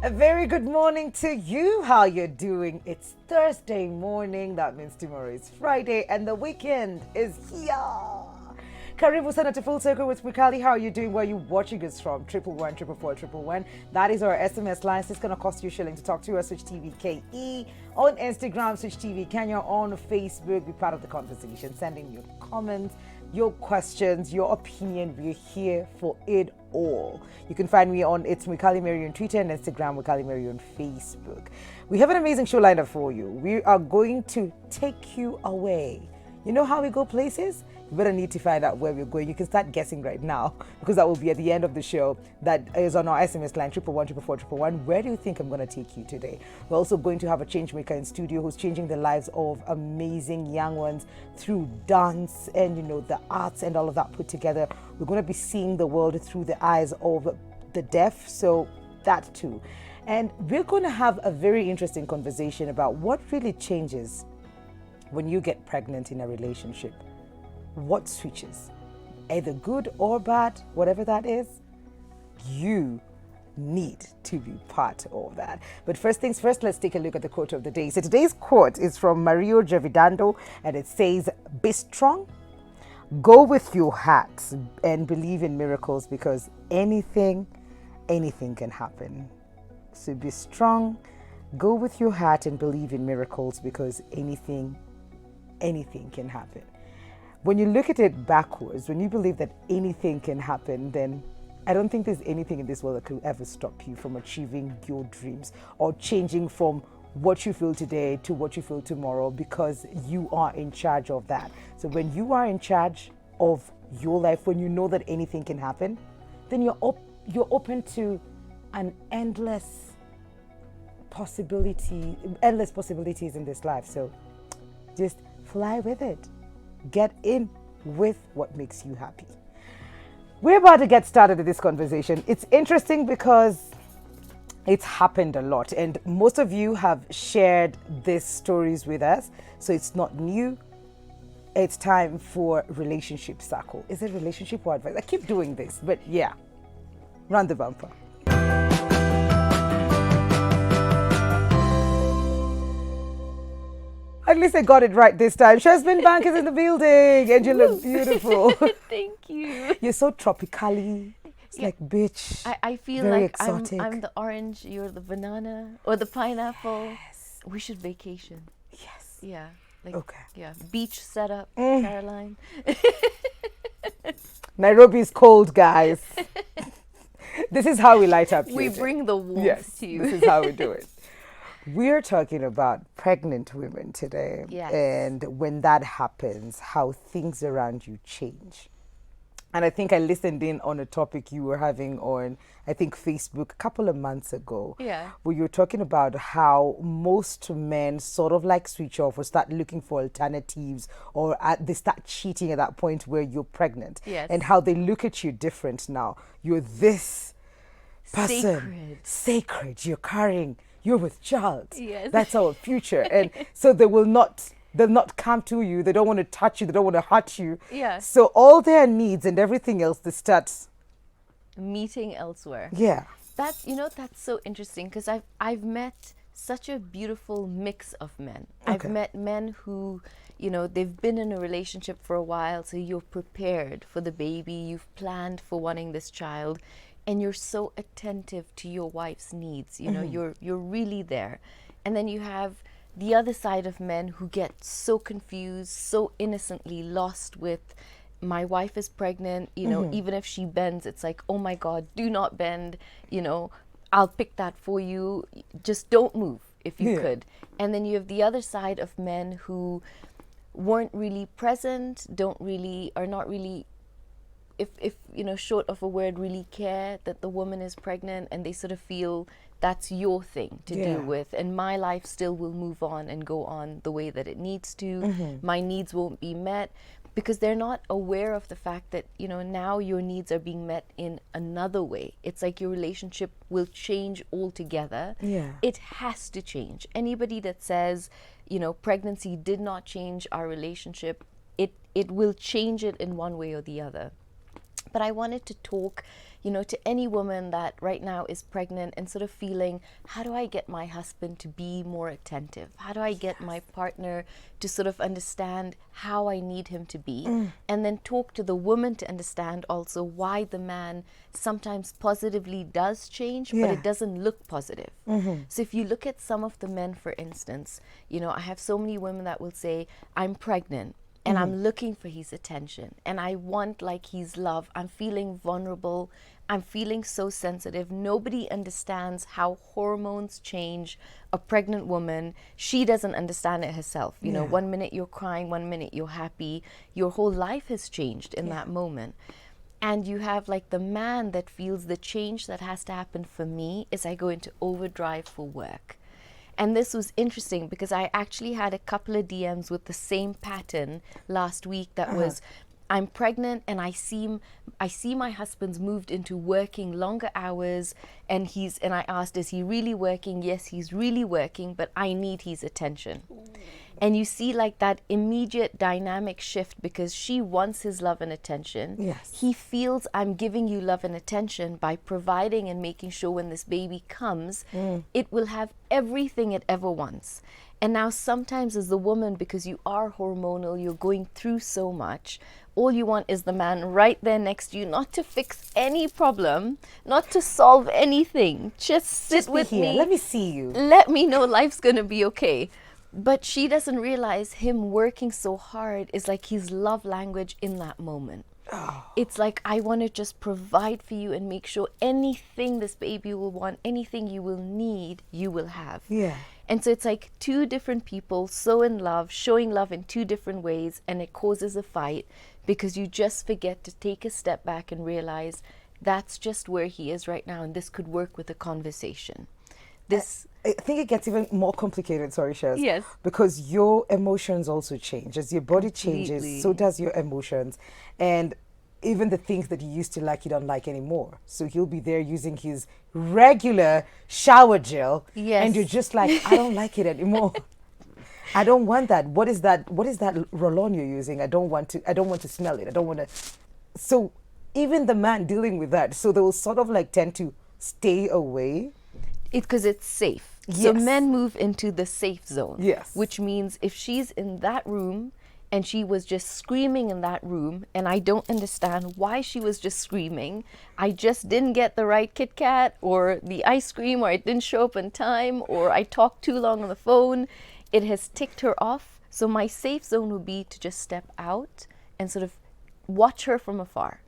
A very good morning to you. How you're doing? It's Thursday morning. That means tomorrow is Friday and the weekend is here. Karibu sana to Full Circle with Mikali. How are you doing? Where are you watching us from? 111 That is our SMS line. It's going to cost you a shilling to talk to us. Switch TV KE on Instagram. Switch TV Kenya on Facebook. Be part of the conversation. Send in your comments, your questions, your opinion. We're here for it all. You can find me on It's Mikali Mary on Twitter and Instagram, Mikali Mary on Facebook. We have an amazing show lined up for you. We are going to take you away. You know how we go places? You better need to find out where we're going. You can start guessing right now because that will be at the end of the show. That is on our SMS line, 111 Where do you think I'm going to take you today? We're also going to have a change maker in studio who's changing the lives of amazing young ones through dance and, the arts and all of that put together. We're going to be seeing the world through the eyes of the deaf, so that too. And we're going to have a very interesting conversation about what really changes when you get pregnant in a relationship. What switches, either good or bad, whatever that is, you need to be part of that. But first things first, let's take a look at the quote of the day. So today's quote is from Mario Javidando, and it says, "Be strong, go with your heart, and believe in miracles because anything can happen." So be strong, go with your heart, and believe in miracles because anything can happen. When you look at it backwards, when you believe that anything can happen, then I don't think there's anything in this world that could ever stop you from achieving your dreams or changing from what you feel today to what you feel tomorrow, because you are in charge of that. So when you are in charge of your life, when you know that anything can happen, then you're open to an endless possibilities in this life. So just fly with it. Get in with what makes you happy. We're about to get started with this conversation. It's interesting because it's happened a lot, and most of you have shared these stories with us, so it's not new. It's time for Relationship Circle. Is it relationship or advice? I keep doing this, but yeah. Run the bumper. At least I got it right this time. Shazmin Bank is in the building and you look beautiful. Thank you. You're so tropically. It's like, bitch. I feel very like exotic. I'm the orange, you're the banana or the pineapple. Yes. We should vacation. Yes. Yeah. Okay. Yeah. Beach setup, Caroline. Nairobi is cold, guys. This is how we light up here. We bring the warmth to you. This is how we do it. We're talking about pregnant women today. Yes. And when that happens, how things around you change. And I think I listened in on a topic you were having on, I think, Facebook a couple of months ago. Yeah. Where you were talking about how most men sort of like switch off or start looking for alternatives, or they start cheating at that point where you're pregnant. Yes. And how they look at you different now. You're this person. Sacred. You're carrying. You're with child. Yes. That's our future. And so they'll not come to you. They don't want to touch you. They don't want to hurt you. Yeah. So all their needs and everything else, they start meeting elsewhere. Yeah. That's so interesting because I've met such a beautiful mix of men. Okay. I've met men who, they've been in a relationship for a while, so you're prepared for the baby, you've planned for wanting this child, and you're so attentive to your wife's needs. You're really there. And then you have the other side of men who get so confused, so innocently lost with, my wife is pregnant, even if she bends, it's like, oh my God, do not bend, I'll pick that for you. Just don't move if you could. And then you have the other side of men who weren't really present, are not really, if short of a word, really care that the woman is pregnant, and they sort of feel that's your thing to deal with, and my life still will move on and go on the way that it needs to. My needs won't be met, because they're not aware of the fact that now your needs are being met in another way. It's like your relationship will change altogether. It has to change. Anybody that says pregnancy did not change our relationship, it will change it in one way or the other. But I wanted to talk, you know, to any woman that right now is pregnant and sort of feeling, how do I get my husband to be more attentive? How do I get my partner to sort of understand how I need him to be? And then talk to the woman to understand also why the man sometimes positively does change, but it doesn't look positive. So if you look at some of the men, for instance, you know, I have so many women that will say, I'm pregnant and I'm looking for his attention and I want like his love. I'm feeling vulnerable. I'm feeling so sensitive. Nobody understands how hormones change a pregnant woman. She doesn't understand it herself. You know, 1 minute you're crying, 1 minute you're happy. Your whole life has changed in that moment. And you have like the man that feels the change that has to happen for me is I go into overdrive for work. And this was interesting because I actually had a couple of DMs with the same pattern last week that was, I'm pregnant and I see my husband's moved into working longer hours and I asked, is he really working? Yes, he's really working, but I need his attention. And you see like that immediate dynamic shift because she wants his love and attention. Yes. He feels I'm giving you love and attention by providing and making sure when this baby comes, it will have everything it ever wants. And now sometimes as the woman, because you are hormonal, you're going through so much, all you want is the man right there next to you, not to fix any problem, not to solve anything. Just sit with here. me. Let me see you. Let me know life's going to be okay. But she doesn't realize him working so hard is like his love language in that moment. It's like, I want to just provide for you and make sure anything this baby will want, anything you will need, you will have. Yeah. And so it's like two different people so in love, showing love in two different ways, and it causes a fight because you just forget to take a step back and realize that's just where he is right now, and this could work with a conversation. I think it gets even more complicated, sorry, Shaz. Yes. Because your emotions also change. As your body Completely. changes, so does your emotions. And even the things that you used to like, you don't like anymore. So he'll be there using his regular shower gel. Yes. And you're just like, I don't like it anymore. I don't want that. What is that roll-on you're using? I don't want to smell it. I don't want to. So even the man dealing with that, so they will sort of like tend to stay away. Because it's safe. So Yes. men move into the safe zone. Yes. Which means if she's in that room and she was just screaming in that room and I don't understand why she was just screaming, I just didn't get the right Kit Kat or the ice cream, or it didn't show up in time, or I talked too long on the phone, it has ticked her off. So my safe zone would be to just step out and sort of watch her from afar.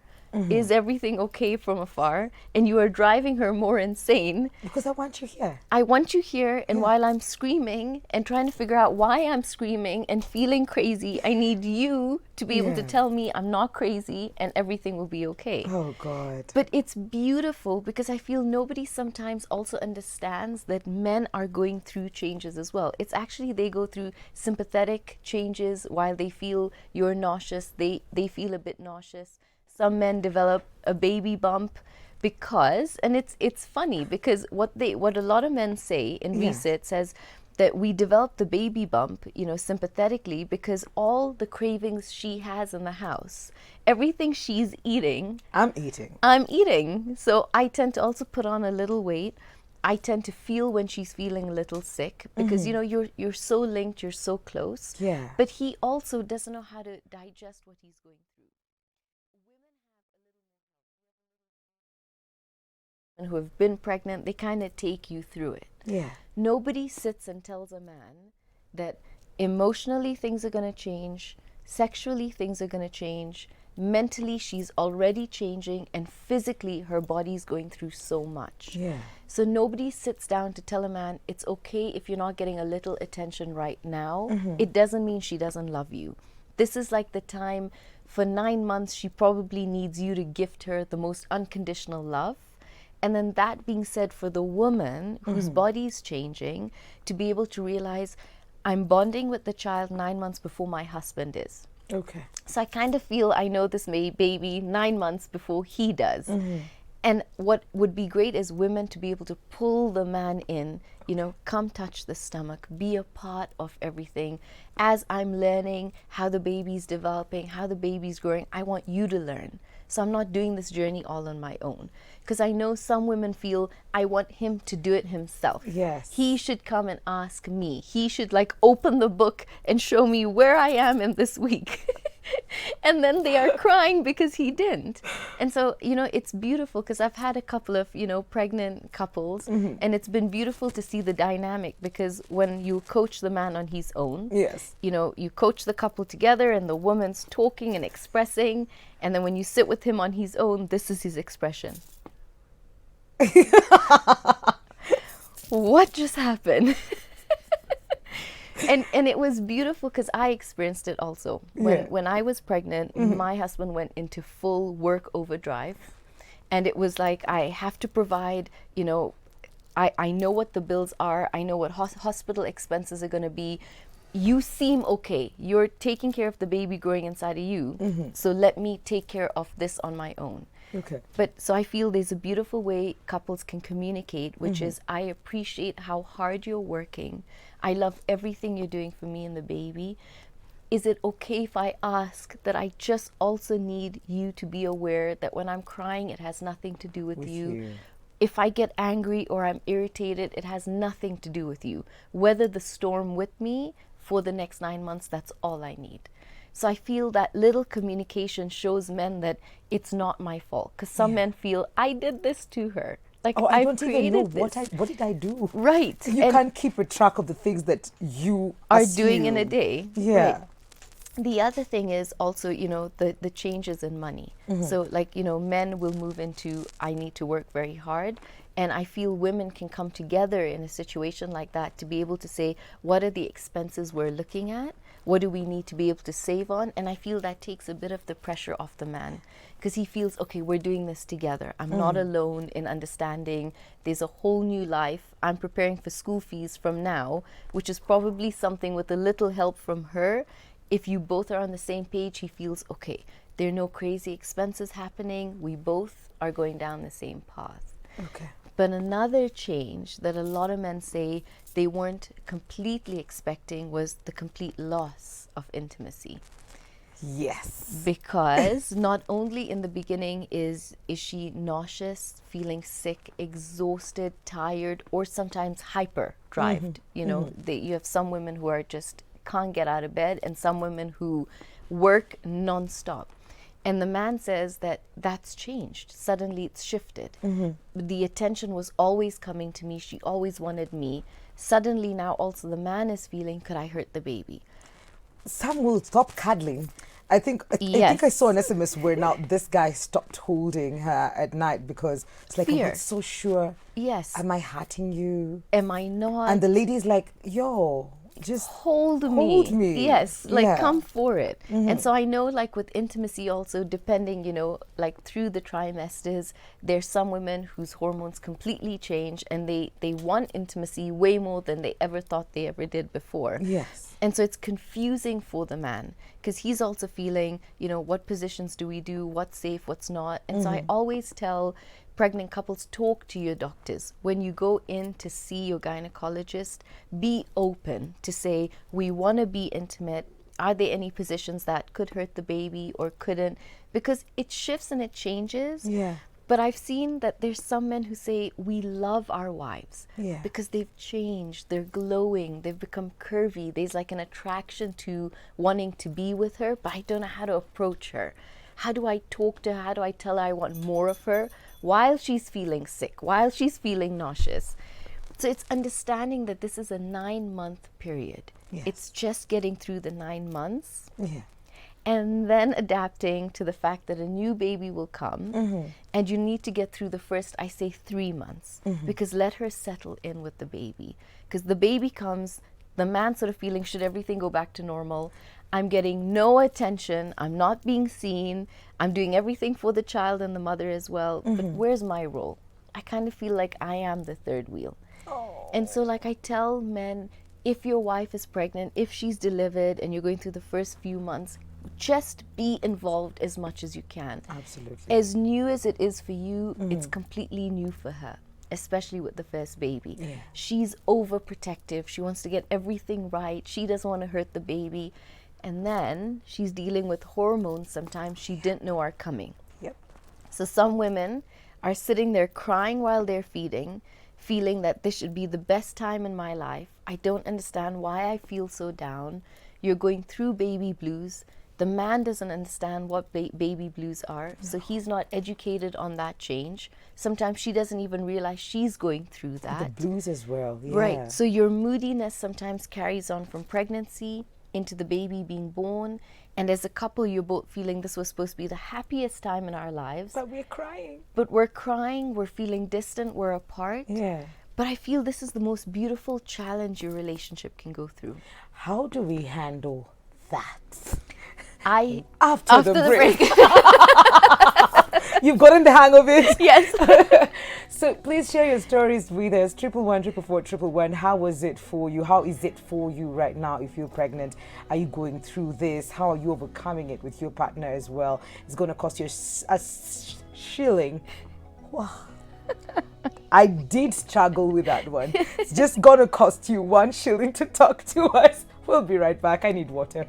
Is everything okay from afar? And you are driving her more insane. Because I want you here. I want you here, and while I'm screaming and trying to figure out why I'm screaming and feeling crazy, I need you to be able to tell me I'm not crazy and everything will be okay. Oh, God. But it's beautiful because I feel nobody sometimes also understands that men are going through changes as well. It's actually they go through sympathetic changes while they feel you're nauseous. They feel a bit nauseous. Some men develop a baby bump because, and it's funny because what a lot of men say in research says that we develop the baby bump, you know, sympathetically because all the cravings she has in the house, everything she's eating, I'm eating. I'm eating. So I tend to also put on a little weight. I tend to feel when she's feeling a little sick because, you know, you're so linked, you're so close. Yeah. But he also doesn't know how to digest what he's going through. Who have been pregnant, they kind of take you through it. Yeah. Nobody sits and tells a man that emotionally things are going to change, sexually things are going to change, mentally she's already changing, and physically her body's going through so much. Yeah. So nobody sits down to tell a man it's okay if you're not getting a little attention right now. It doesn't mean she doesn't love you. This is like the time for 9 months she probably needs you to gift her the most unconditional love. And then that being said, for the woman whose body's changing, to be able to realize I'm bonding with the child 9 months before my husband is. Okay. So I kind of feel I know this baby 9 months before he does. And what would be great is women to be able to pull the man in, come touch the stomach, be a part of everything. As I'm learning how the baby's developing, how the baby's growing, I want you to learn. So I'm not doing this journey all on my own. Because I know some women feel I want him to do it himself. Yes. He should come and ask me. He should open the book and show me where I am in this week. And then they are crying because he didn't. And so, it's beautiful because I've had a couple of, pregnant couples, and it's been beautiful to see the dynamic, because when you coach the man on his own, Yes. you coach the couple together and the woman's talking and expressing. And then when you sit with him on his own, this is his expression. What just happened? And it was beautiful because I experienced it also. When I was pregnant, my husband went into full work overdrive. And it was like, I have to provide, I know what the bills are. I know what hospital expenses are going to be. You seem okay. You're taking care of the baby growing inside of you. So let me take care of this on my own. Okay. But so I feel there's a beautiful way couples can communicate, which is, I appreciate how hard you're working. I love everything you're doing for me and the baby. Is it okay if I ask that I just also need you to be aware that when I'm crying, it has nothing to do with you. If I get angry or I'm irritated, it has nothing to do with you. Weather the storm with me for the next 9 months, that's all I need. So I feel that little communication shows men that it's not my fault. Because some men feel, I did this to her. Like, I I've don't even know this. what did I do? Right. You And can't keep a track of the things that you are doing in a assume. day. Yeah. Right. The other thing is also, the changes in money. So men will move into, I need to work very hard. And I feel women can come together in a situation like that to be able to say, what are the expenses we're looking at? What do we need to be able to save on? And I feel that takes a bit of the pressure off the man, because he feels, okay, we're doing this together. I'm not alone in understanding there's a whole new life. I'm preparing for school fees from now, which is probably something with a little help from her. If you both are on the same page, he feels, okay, there are no crazy expenses happening. We both are going down the same path. Okay. But another change that a lot of men say they weren't completely expecting was the complete loss of intimacy. Yes. Because not only in the beginning is she nauseous, feeling sick, exhausted, tired, or sometimes hyper-drived. You have some women who are just can't get out of bed, and some women who work non-stop. And the man says that that's changed. Suddenly it's shifted. The attention was always coming to me. She always wanted me. Suddenly now also the man is feeling, could I hurt the baby? Some will stop cuddling. I think I saw an SMS where now this guy stopped holding her at night because it's like, I'm Fear. not so sure. Yes. Am I hurting you? Am I not? And the lady's like, yo, just hold me. Yes, come for it. And so I know, with intimacy also, depending, through the trimesters, there's some women whose hormones completely change and they want intimacy way more than they ever thought they ever did before. Yes. And so it's confusing for the man, because he's also feeling, what positions do we do, what's safe, what's not. And so I always tell pregnant couples, talk to your doctors. When you go in to see your gynecologist, be open to say, we want to be intimate. Are there any positions that could hurt the baby or couldn't? Because it shifts and it changes. Yeah. But I've seen that there's some men who say, we love our wives because they've changed, they're glowing, they've become curvy. There's an attraction to wanting to be with her, but I don't know how to approach her. How do I talk to her? How do I tell her I want more of her while she's feeling sick, while she's feeling nauseous? So it's understanding that this is a 9-month period. Yes. It's just getting through the 9 months. Yeah. And then adapting to the fact that a new baby will come and you need to get through the first, I say 3 months, because let her settle in with the baby. Because the baby comes, the man sort of feeling, should everything go back to normal? I'm getting no attention. I'm not being seen. I'm doing everything for the child and the mother as well. But where's my role? I kind of feel like I am the third wheel. Oh. And so I tell men, if your wife is pregnant, if she's delivered and you're going through the first few months, just be involved as much as you can. Absolutely. As new as it is for you, it's completely new for her, especially with the first baby. Yeah. She's overprotective. She wants to get everything right. She doesn't want to hurt the baby. And then she's dealing with hormones sometimes she didn't know are coming. Yep. So some women are sitting there crying while they're feeding, feeling that this should be the best time in my life. I don't understand why I feel so down. You're going through baby blues. The man doesn't understand what baby blues are, so he's not educated on that change. Sometimes she doesn't even realize she's going through that. The blues as well. Yeah. Right. So your moodiness sometimes carries on from pregnancy into the baby being born. And as a couple, you're both feeling this was supposed to be the happiest time in our lives. But we're crying. But we're crying, we're feeling distant, we're apart. Yeah. But I feel this is the most beautiful challenge your relationship can go through. How do we handle that? After the the break. break. You've gotten the hang of it. Yes. So please share your stories with us. 111 How was it for you? How is it for you right now if you're pregnant? Are you going through this? How are you overcoming it with your partner as well? It's going to cost you a shilling. Wow. I did struggle with that one. It's just going to cost you 1 shilling to talk to us. We'll be right back. I need water.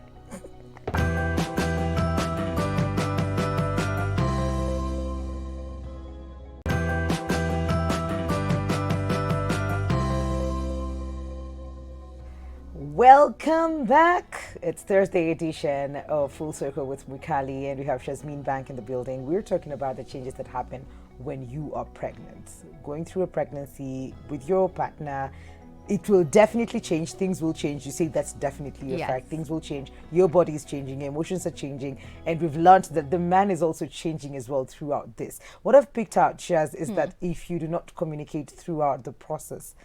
Welcome back. It's Thursday edition of Full Circle with Mwikali, and we have Shazmin Bank in the building. We're talking about the changes that happen when you are pregnant. Going through a pregnancy with your partner, it will definitely change. Things will change. You say that's definitely a Yes. fact. Things will change. Your body is changing. Your emotions are changing. And we've learned that the man is also changing as well throughout this. What I've picked out, Shaz, is that if you do not communicate throughout the process,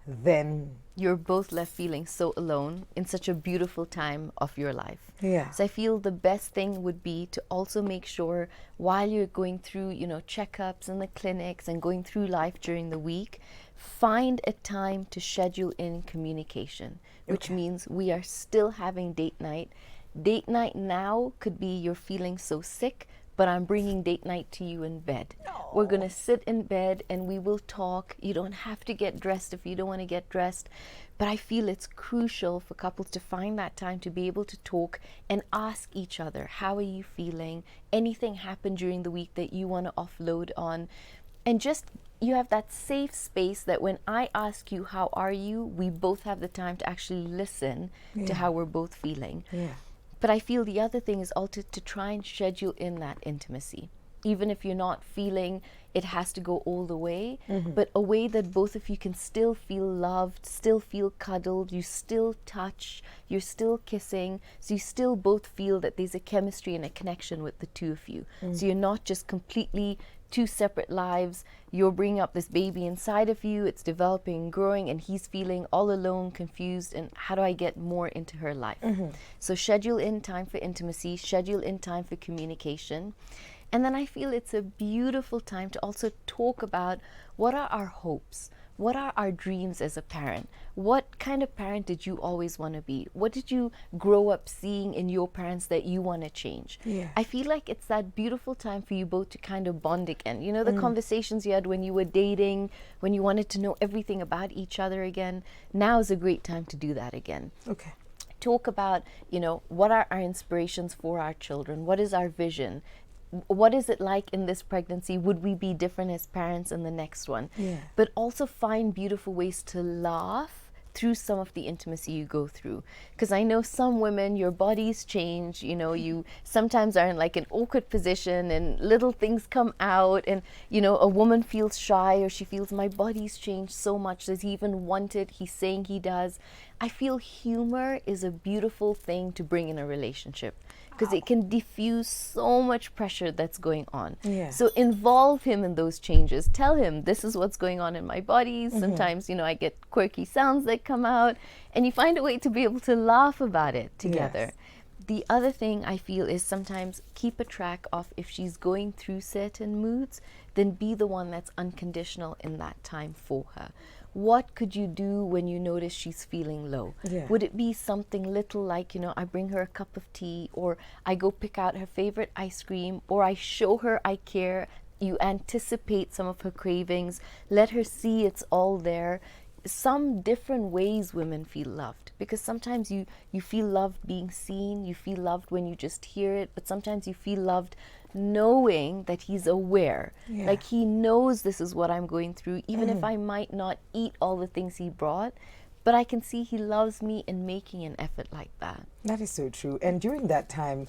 then You're both left feeling so alone in such a beautiful time of your life. yeah. So I feel the best thing would be to also make sure while you're going through, checkups and the clinics and going through life during the week, find a time to schedule in communication, which means we are still having date night. Date night now could be you're feeling so sick, but I'm bringing date night to you in bed. We're going to sit in bed and we will talk. You don't have to get dressed if you don't want to get dressed. But I feel it's crucial for couples to find that time to be able to talk and ask each other, how are you feeling? Anything happened during the week that you want to offload on? And just you have that safe space that when I ask you, how are you? We both have the time to actually listen to how we're both feeling. Yeah. But I feel the other thing is also to try and schedule in that intimacy. Even if you're not feeling it has to go all the way, but a way that both of you can still feel loved, still feel cuddled, you still touch, you're still kissing, so you still both feel that there's a chemistry and a connection with the two of you. So you're not just completely two separate lives. You're bringing up this baby inside of you, it's developing, growing, and he's feeling all alone, confused, and how do I get more into her life? So schedule in time for intimacy, schedule in time for communication. And then I feel it's a beautiful time to also talk about what are our hopes? What are our dreams as a parent? What kind of parent did you always want to be? What did you grow up seeing in your parents that you want to change? Yeah. I feel like it's that beautiful time for you both to kind of bond again. You know, the conversations you had when you were dating, when you wanted to know everything about each other again. Now is a great time to do that again. Okay. Talk about, what are our inspirations for our children? What is our vision? What is it like in this pregnancy? Would we be different as parents in the next one? Yeah. But also find beautiful ways to laugh through some of the intimacy you go through. Because I know some women, your bodies change, you sometimes are in like an awkward position and little things come out and, a woman feels shy or she feels my body's changed so much. Does he even want it? He's saying he does. I feel humor is a beautiful thing to bring in a relationship because it can diffuse so much pressure that's going on. Yeah. So involve him in those changes. Tell him this is what's going on in my body. Sometimes, I get quirky sounds that come out and you find a way to be able to laugh about it together. Yes. The other thing I feel is sometimes keep a track of if she's going through certain moods, then be the one that's unconditional in that time for her. what could you do when you notice she's feeling low? Yeah. Would it be something little like, I bring her a cup of tea, or I go pick out her favorite ice cream, or I show her I care? You anticipate some of her cravings, let her see it's all there. Some different ways women feel loved, because sometimes you feel loved being seen, you feel loved when you just hear it, but sometimes you feel loved knowing that he's aware. Yeah. Like he knows this is what I'm going through, even if I might not eat all the things he brought, but I can see he loves me and making an effort like that. That is so true. And during that time,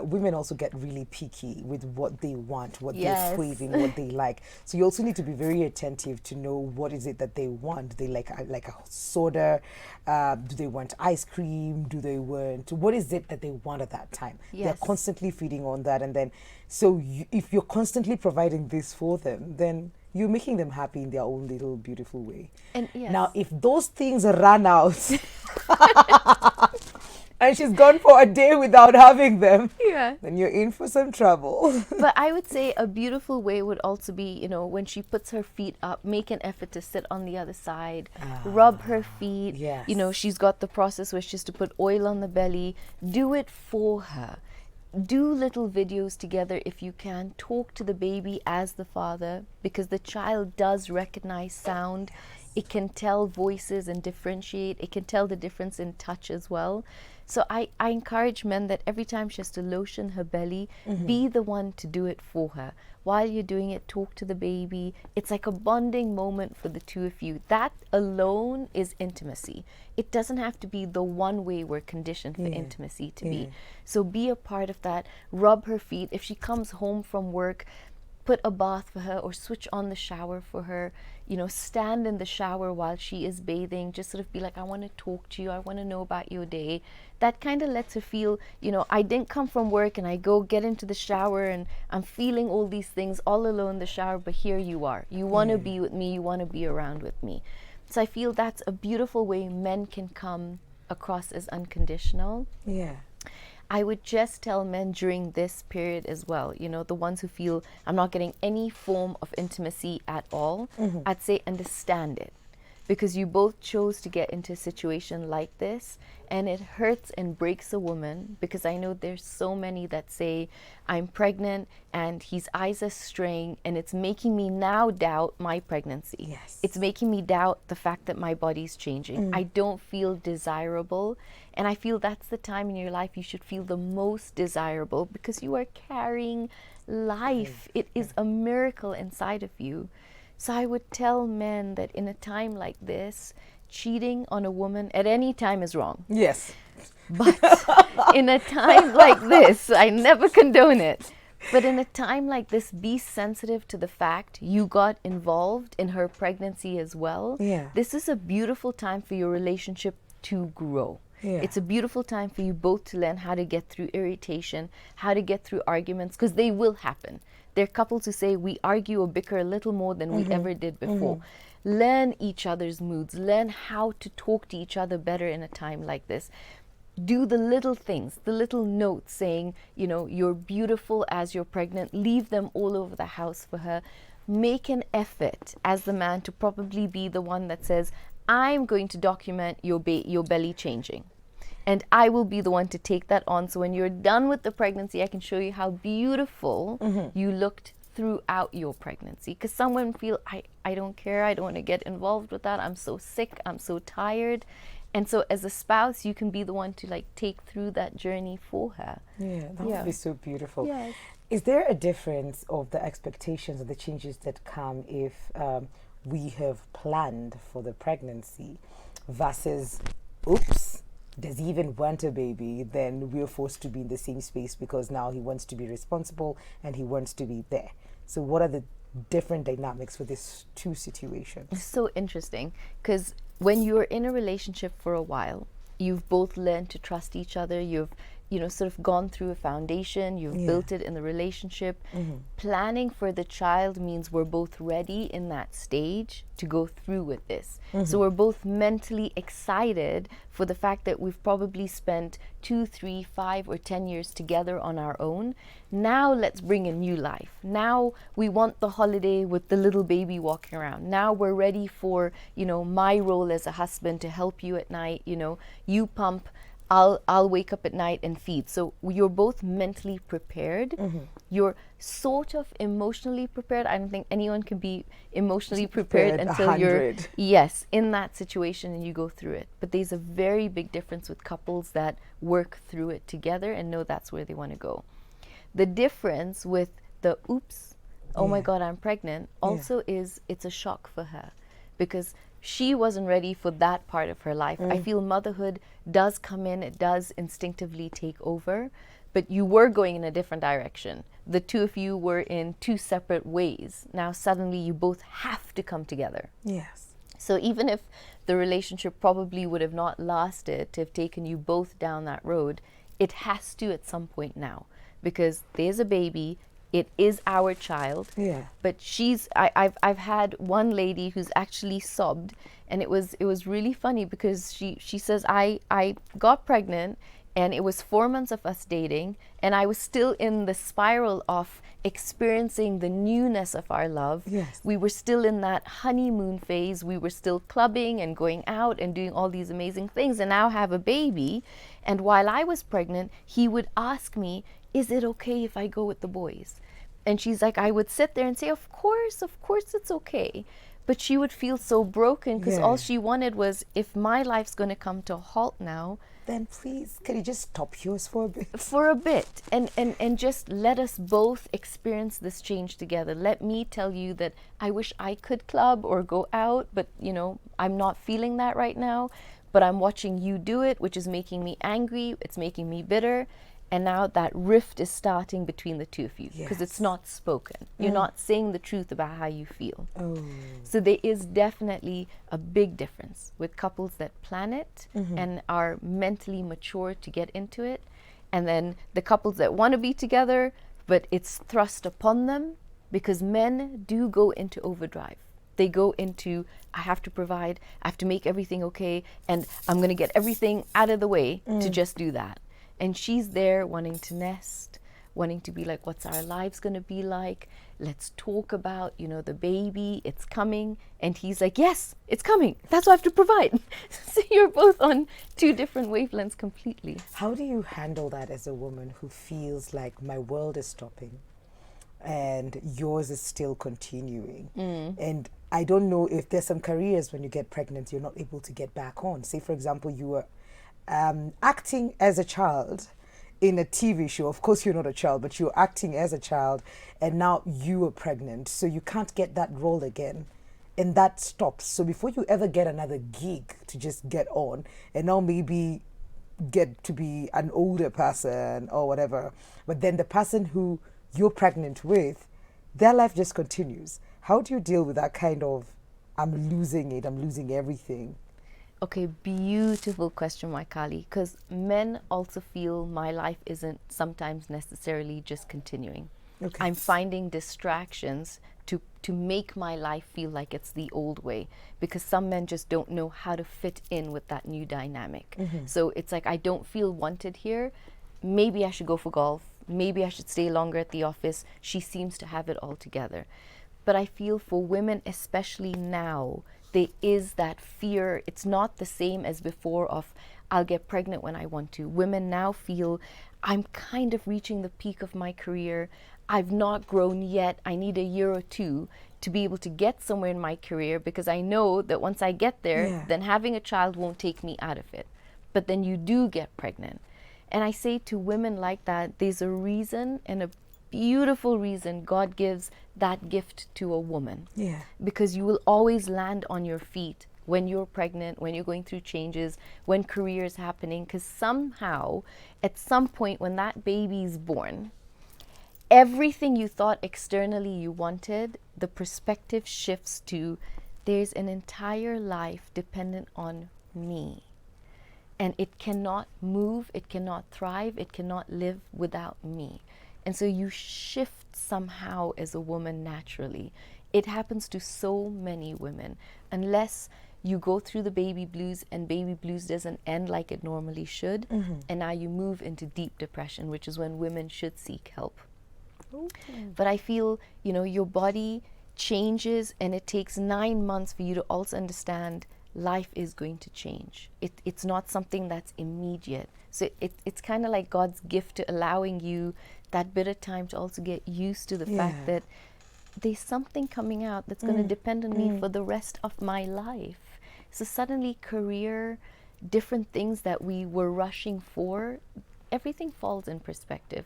women also get really picky with what they want, what they're Yes. craving, what they like. So you also need to be very attentive to know what is it that they want. They like a soda? Do they want ice cream? Do they want, what is it that they want at that time? Yes. They're constantly feeding on that. And then, so if you're constantly providing this for them, then you're making them happy in their own little beautiful way. And yes. Now, if those things run out, and she's gone for a day without having them, Yeah. then you're in for some trouble. But I would say a beautiful way would also be, when she puts her feet up, make an effort to sit on the other side, rub her feet. yes. She's got the process where she's to put oil on the belly. Do it for her. Do little videos together if you can. Talk to the baby as the father, because the child does recognize sound. It can tell voices and differentiate. It can tell the difference in touch as well. So I encourage men that every time she has to lotion her belly, be the one to do it for her. While you're doing it, talk to the baby. It's like a bonding moment for the two of you. That alone is intimacy. It doesn't have to be the one way we're conditioned for intimacy to be. So be a part of that. Rub her feet. If she comes home from work, put a bath for her or switch on the shower for her. Stand in the shower while she is bathing. Just sort of be like, I want to talk to you. I want to know about your day. That kind of lets her feel, I didn't come from work and I go get into the shower and I'm feeling all these things all alone in the shower, but here you are. You want to be with me. You want to be around with me. So I feel that's a beautiful way men can come across as unconditional. Yeah. I would just tell men during this period as well, the ones who feel I'm not getting any form of intimacy at all, I'd say understand it, because you both chose to get into a situation like this, and it hurts and breaks a woman, because I know there's so many that say I'm pregnant and his eyes are straying and it's making me now doubt my pregnancy. Yes. It's making me doubt the fact that my body's changing. I don't feel desirable. And I feel that's the time in your life you should feel the most desirable, because you are carrying life. It is a miracle inside of you. So I would tell men that in a time like this, cheating on a woman at any time is wrong. Yes. But in a time like this, I never condone it. But in a time like this, be sensitive to the fact you got involved in her pregnancy as well. Yeah. This is a beautiful time for your relationship to grow. Yeah. It's a beautiful time for you both to learn how to get through irritation, how to get through arguments, because they will happen. There are couples who say we argue or bicker a little more than we ever did before. Learn each other's moods. Learn how to talk to each other better in a time like this. Do the little things, the little notes saying, you're beautiful as you're pregnant. Leave them all over the house for her. Make an effort as the man to probably be the one that says, I'm going to document your belly changing. And I will be the one to take that on. So when you're done with the pregnancy, I can show you how beautiful you looked throughout your pregnancy. Because some women feel, I don't care. I don't want to get involved with that. I'm so sick. I'm so tired. And so as a spouse, you can be the one to take through that journey for her. Yeah, that would be so beautiful. Yes. Is there a difference of the expectations of the changes that come if we have planned for the pregnancy versus, oops, does he even want a baby? Then we're forced to be in the same space because now he wants to be responsible and he wants to be there. So what are the different dynamics for these two situations? It's so interesting, because when you're in a relationship for a while, you've both learned to trust each other. You've sort of gone through a foundation, you've Yeah. built it in the relationship. Planning for the child means we're both ready in that stage to go through with this. So we're both mentally excited for the fact that we've probably spent 2, 3, 5, or 10 years together on our own. Now let's bring a new life. Now we want the holiday with the little baby walking around. Now we're ready for, my role as a husband to help you at night. You pump, I'll wake up at night and feed. So you're both mentally prepared. You're sort of emotionally prepared. I don't think anyone can be emotionally prepared until you're 100. yes, in that situation and you go through it. But there's a very big difference with couples that work through it together and know that's where they want to go. The difference with the oops, oh my Yeah. God, I'm pregnant, also is it's a shock for her because she wasn't ready for that part of her life. I feel motherhood does come in, it does instinctively take over, but you were going in a different direction. The two of you were in two separate ways. Now suddenly you both have to come together. Yes. So even if the relationship probably would have not lasted to have taken you both down that road, it has to at some point now because there's a baby. It is our child. Yeah. But I've had one lady who's actually sobbed, and it was really funny because she says I got pregnant and it was 4 months of us dating and I was still in the spiral of experiencing the newness of our love. Yes. We were still in that honeymoon phase. We were still clubbing and going out and doing all these amazing things and now have a baby. And while I was pregnant, he would ask me, is it okay if I go with the boys? And she's like, I would sit there and say, of course it's okay. But she would feel so broken because all Yeah. she wanted was, if my life's going to come to a halt now, Then please, can you just stop yours for a bit? for a bit and just let us both experience this change together. Let me tell you that I wish I could club or go out, but I'm not feeling that right now. But I'm watching you do it, which is making me angry. It's making me bitter. And now that rift is starting between the two of you because it's Yes. not spoken. You're not saying the truth about how you feel. Oh. So there is definitely a big difference with couples that plan it and are mentally mature to get into it. And then the couples that want to be together, but it's thrust upon them because men do go into overdrive. They go into, I have to provide, I have to make everything okay, and I'm going to get everything out of the way to just do that. And she's there wanting to nest, wanting to be like, what's our lives going to be like? Let's talk about, the baby, it's coming. And he's like, yes, it's coming. That's what I have to provide. So you're both on two different wavelengths completely. How do you handle that as a woman who feels like my world is stopping and yours is still continuing? And I don't know if there's some careers when you get pregnant, you're not able to get back on. Say, for example, you were acting as a child in a TV show. Of course, you're not a child, but you're acting as a child, and now you are pregnant, so you can't get that role again, and that stops. So before you ever get another gig to just get on, and now maybe get to be an older person or whatever, but then the person who you're pregnant with, their life just continues. How do you deal with that kind of, I'm losing it, I'm losing everything? Okay, beautiful question, Maikali, because men also feel my life isn't sometimes necessarily just continuing. Okay. I'm finding distractions to make my life feel like it's the old way, because some men just don't know how to fit in with that new dynamic. So it's like, I don't feel wanted here. Maybe I should go for golf. Maybe I should stay longer at the office. She seems to have it all together. But I feel for women, especially now, there is that fear. It's not the same as before of, I'll get pregnant when I want to. Women now feel, I'm kind of reaching the peak of my career. I've not grown yet. I need a year or two to be able to get somewhere in my career, because I know that once I get there, Yeah. then having a child won't take me out of it. But then you do get pregnant. And I say to women like that, there's a reason, and a beautiful reason God gives that gift to a woman. Yeah. Because you will always land on your feet when you're pregnant, when you're going through changes, when career is happening. Because somehow, at some point when that baby's born, everything you thought externally you wanted, the perspective shifts to, there's an entire life dependent on me. and it cannot move, it cannot thrive, it cannot live without me. And so you shift somehow as a woman naturally. It happens to so many women. Unless you go through the baby blues and baby blues doesn't end like it normally should, and now you move into deep depression, which is when women should seek help. But I feel, your body changes, and it takes 9 months for you to also understand life is going to change. It's not something that's immediate. So it's kind of like God's gift to allowing you that bit of time to also get used to the fact that there's something coming out that's going to depend on me for the rest of my life. So suddenly career, different things that we were rushing for, everything falls in perspective.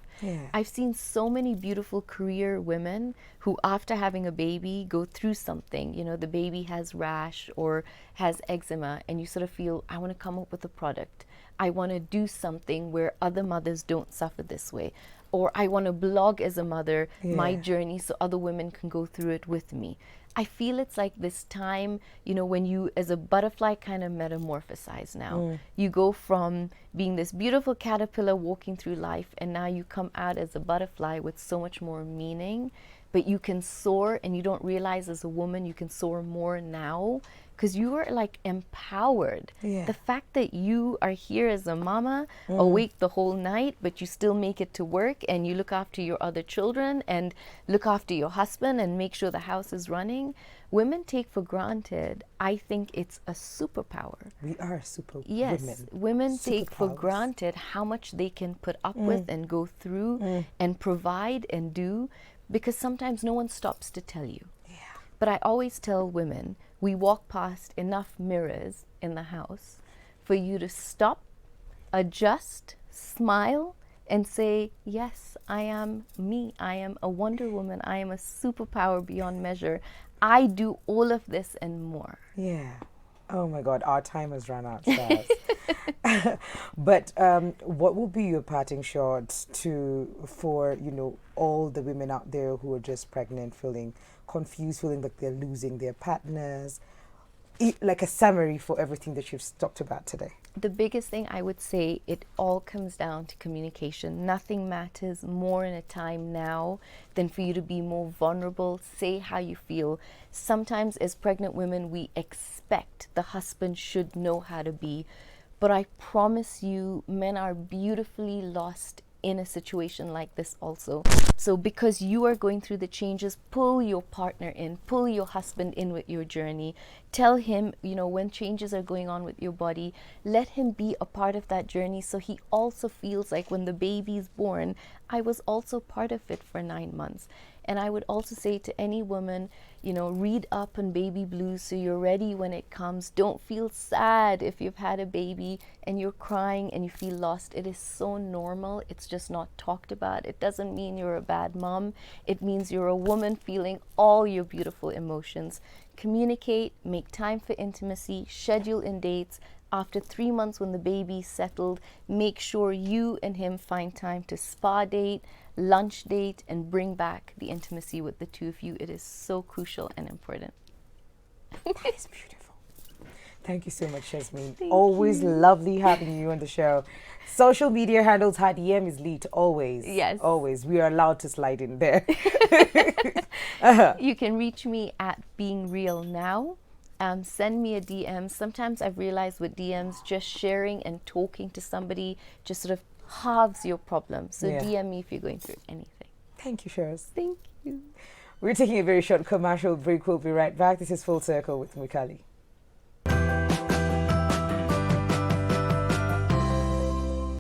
I've seen so many beautiful career women who, after having a baby, go through something. The baby has rash or has eczema, and you sort of feel, I want to come up with a product. I want to do something where other mothers don't suffer this way. Or I want to blog as a mother my journey so other women can go through it with me. I feel it's like this time, when you as a butterfly kind of metamorphosize now. You go from being this beautiful caterpillar walking through life, and now you come out as a butterfly with so much more meaning. But you can soar, and you don't realize as a woman you can soar more now because you are like empowered. The fact that you are here as a mama, awake the whole night, but you still make it to work, and you look after your other children and look after your husband and make sure the house is running. Women take for granted. I think it's a superpower. We are super Yes, women take for Superpowers. granted how much they can put up with and go through and provide and do, because sometimes no one stops to tell you. But I always tell women, we walk past enough mirrors in the house for you to stop, adjust, smile, and say, yes, I am me. I am a Wonder Woman. I am a superpower beyond measure. I do all of this and more. Oh my God, our time has run out fast. But what will be your parting shots for all the women out there who are just pregnant, feeling confused, feeling like they're losing their partners? Like a summary for everything that you've talked about today. The biggest thing I would say, it all comes down to communication. Nothing matters more in a time now than for you to be more vulnerable, say how you feel. Sometimes as pregnant women, we expect the husband should know how to be. But I promise you, men are beautifully lost in a situation like this also. So because you are going through the changes, pull your partner in, pull your husband in with your journey. Tell him, when changes are going on with your body, let him be a part of that journey, so he also feels like when the baby is born, I was also part of it for 9 months. And I would also say to any woman, read up on baby blues so you're ready when it comes. Don't feel sad if you've had a baby and you're crying and you feel lost. It is so normal. It's just not talked about. It doesn't mean you're a bad mom. It means you're a woman feeling all your beautiful emotions. Communicate, make time for intimacy, schedule in dates. After 3 months, when the baby's settled, make sure you and him find time to spa date, lunch date, and bring back the intimacy with the two of you. It is so crucial and important. That is beautiful. Thank you so much, Yasmin. Always lovely having you on the show. Social media handles, her DM is lit, always. Yes. Always. We are allowed to slide in there. You can reach me at Being Real Now. Send me a DM. Sometimes I've realized with DMs, just sharing and talking to somebody just sort of halves your problem. So DM me if you're going through anything. Thank you, Shaz. Thank you. We're taking a very short commercial break. We'll be right back. This is Full Circle with Mwikali.